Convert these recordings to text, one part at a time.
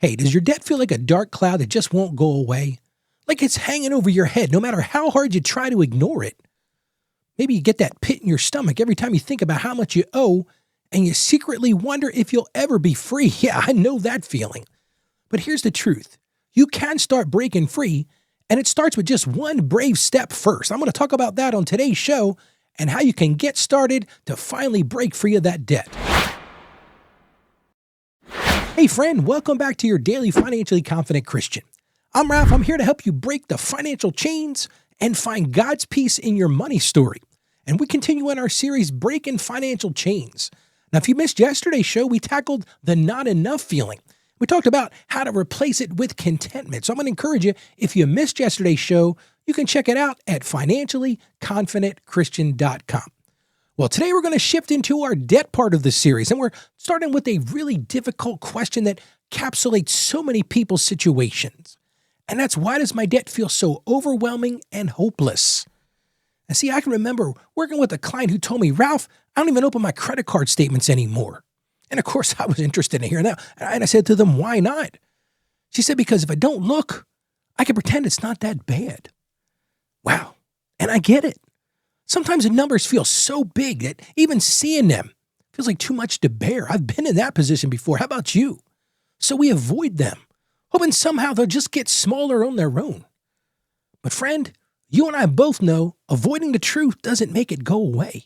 Hey, does your debt feel like a dark cloud that just won't go away? Like it's hanging over your head no matter how hard you try to ignore it? Maybe you get that pit in your stomach every time you think about how much you owe, and you secretly wonder if you'll ever be free. Yeah, I know that feeling. But here's the truth. You can start breaking free, and it starts with just one brave step first. I'm going to talk about that on today's show and how you can get started to finally break free of that debt. Hey friend, welcome back to your daily Financially Confident Christian. I'm Ralph. I'm here to help you break the financial chains and find God's peace in your money story. And we continue in our series, Breaking Financial Chains. Now, if you missed yesterday's show, we tackled the not enough feeling. We talked about how to replace it with contentment. So I'm going to encourage you, if you missed yesterday's show, you can check it out at financiallyconfidentchristian.com. Well, today we're going to shift into our debt part of the series, and we're starting with a really difficult question that encapsulates so many people's situations. And that's, why does my debt feel so overwhelming and hopeless? And see, I can remember working with a client who told me, Ralph, I don't even open my credit card statements anymore. And of course, I was interested in hearing that. And I said to them, why not? She said, because if I don't look, I can pretend it's not that bad. Wow. And I get it. Sometimes the numbers feel so big that even seeing them feels like too much to bear. I've been in that position before. How about you? So we avoid them, hoping somehow they'll just get smaller on their own. But friend, you and I both know avoiding the truth doesn't make it go away.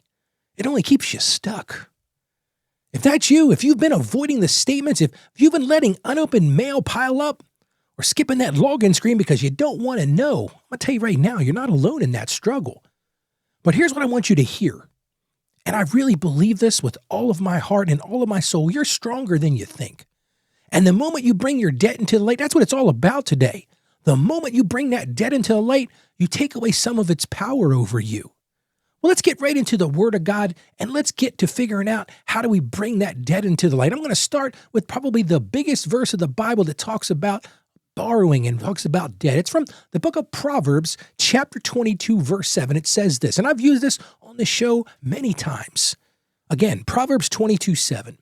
It only keeps you stuck. If that's you, if you've been avoiding the statements, if you've been letting unopened mail pile up, or skipping that login screen because you don't want to know, I'm going to tell you right now, you're not alone in that struggle. But here's what I want you to hear. And I really believe this with all of my heart and all of my soul. You're stronger than you think. And the moment you bring your debt into the light, that's what it's all about today. The moment you bring that debt into the light, you take away some of its power over you. Well, let's get right into the Word of God, and let's get to figuring out how do we bring that debt into the light. I'm going to start with probably the biggest verse of the Bible that talks about borrowing and talks about debt. It's from the book of Proverbs, chapter 22, verse 7. It says this, and I've used this on the show many times. Again, Proverbs 22:7.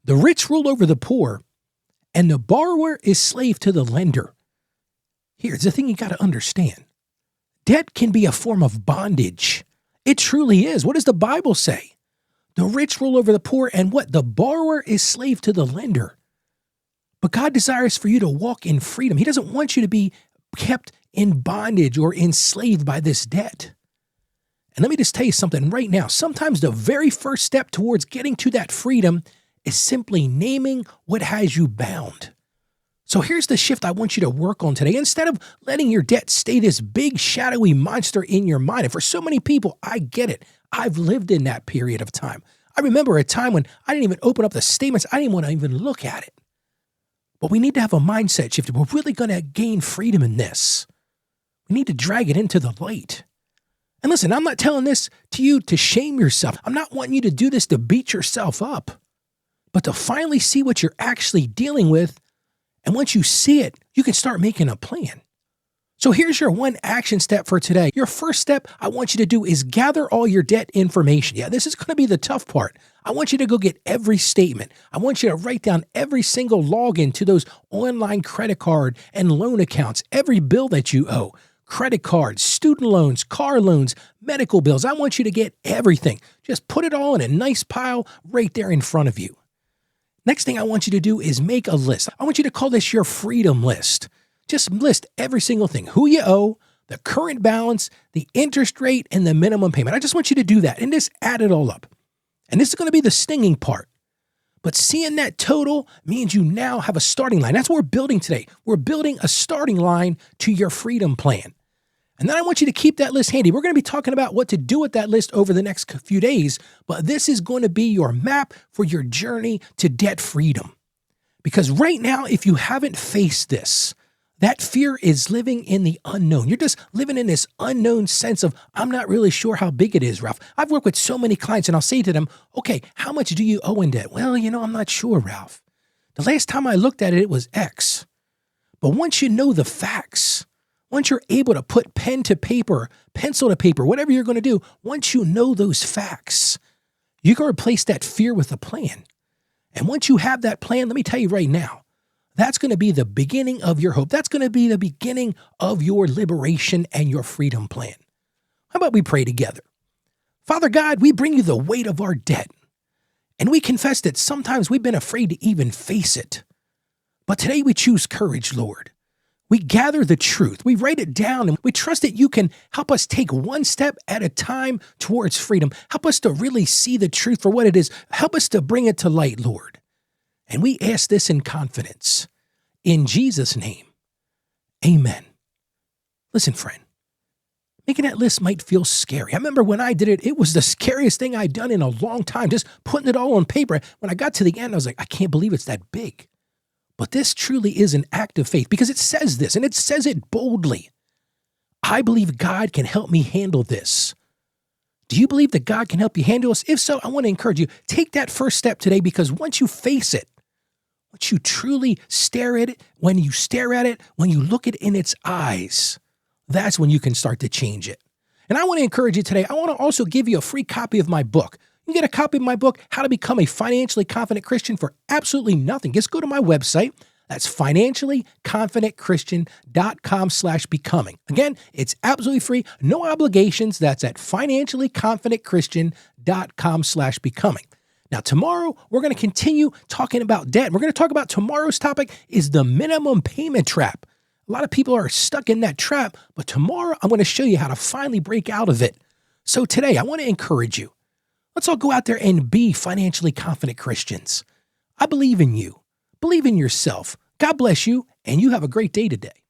The rich rule over the poor, and the borrower is slave to the lender. Here's the thing you got to understand. Debt can be a form of bondage. It truly is. What does the Bible say? The rich rule over the poor, and what? The borrower is slave to the lender. But God desires for you to walk in freedom. He doesn't want you to be kept in bondage or enslaved by this debt. And let me just tell you something right now. Sometimes the very first step towards getting to that freedom is simply naming what has you bound. So here's the shift I want you to work on today. Instead of letting your debt stay this big, shadowy monster in your mind, and for so many people, I get it. I've lived in that period of time. I remember a time when I didn't even open up the statements. I didn't want to even look at it. But we need to have a mindset shift. If we're really going to gain freedom in this, we need to drag it into the light. And listen, I'm not telling this to you to shame yourself. I'm not wanting you to do this to beat yourself up, but to finally see what you're actually dealing with. And once you see it, you can start making a plan. So here's your one action step for today. Your first step I want you to do is gather all your debt information. Yeah, this is going to be the tough part. I want you to go get every statement. I want you to write down every single login to those online credit card and loan accounts, every bill that you owe, credit cards, student loans, car loans, medical bills. I want you to get everything. Just put it all in a nice pile right there in front of you. Next thing I want you to do is make a list. I want you to call this your freedom list. Just list every single thing, who you owe, the current balance, the interest rate, and the minimum payment. I just want you to do that and just add it all up. And this is going to be the stinging part. But seeing that total means you now have a starting line. That's what we're building today. We're building a starting line to your freedom plan. And then I want you to keep that list handy. We're going to be talking about what to do with that list over the next few days, but this is going to be your map for your journey to debt freedom. Because right now, if you haven't faced this, that fear is living in the unknown. You're just living in this unknown sense of, I'm not really sure how big it is, Ralph. I've worked with so many clients and I'll say to them, okay, how much do you owe in debt? Well, I'm not sure, Ralph. The last time I looked at it, it was X. But once you know the facts, once you're able to put pen to paper, pencil to paper, whatever you're going to do, once you know those facts, you can replace that fear with a plan. And once you have that plan, let me tell you right now, that's going to be the beginning of your hope. That's going to be the beginning of your liberation and your freedom plan. How about we pray together? Father God, we bring you the weight of our debt, and we confess that sometimes we've been afraid to even face it. But today we choose courage, Lord. We gather the truth, we write it down, and we trust that you can help us take one step at a time towards freedom. Help us to really see the truth for what it is. Help us to bring it to light, Lord. And we ask this in confidence. In Jesus' name, amen. Listen, friend, making that list might feel scary. I remember when I did it, it was the scariest thing I'd done in a long time, just putting it all on paper. When I got to the end, I was like, I can't believe it's that big. But this truly is an act of faith because it says this, and it says it boldly. I believe God can help me handle this. Do you believe that God can help you handle this? If so, I want to encourage you, take that first step today, because once you face it, once you truly stare at it, when you stare at it, when you look it in its eyes, that's when you can start to change it. And I want to encourage you today. I want to also give you a free copy of my book. You can get a copy of my book, How to Become a Financially Confident Christian, for absolutely nothing. Just go to my website. That's financiallyconfidentchristian.com/becoming. Again, it's absolutely free, no obligations. That's at financiallyconfidentchristian.com/becoming. Now, tomorrow, we're going to continue talking about debt. We're going to talk about tomorrow's topic is the minimum payment trap. A lot of people are stuck in that trap, but tomorrow I'm going to show you how to finally break out of it. So today, I want to encourage you. Let's all go out there and be financially confident Christians. I believe in you. Believe in yourself. God bless you, and you have a great day today.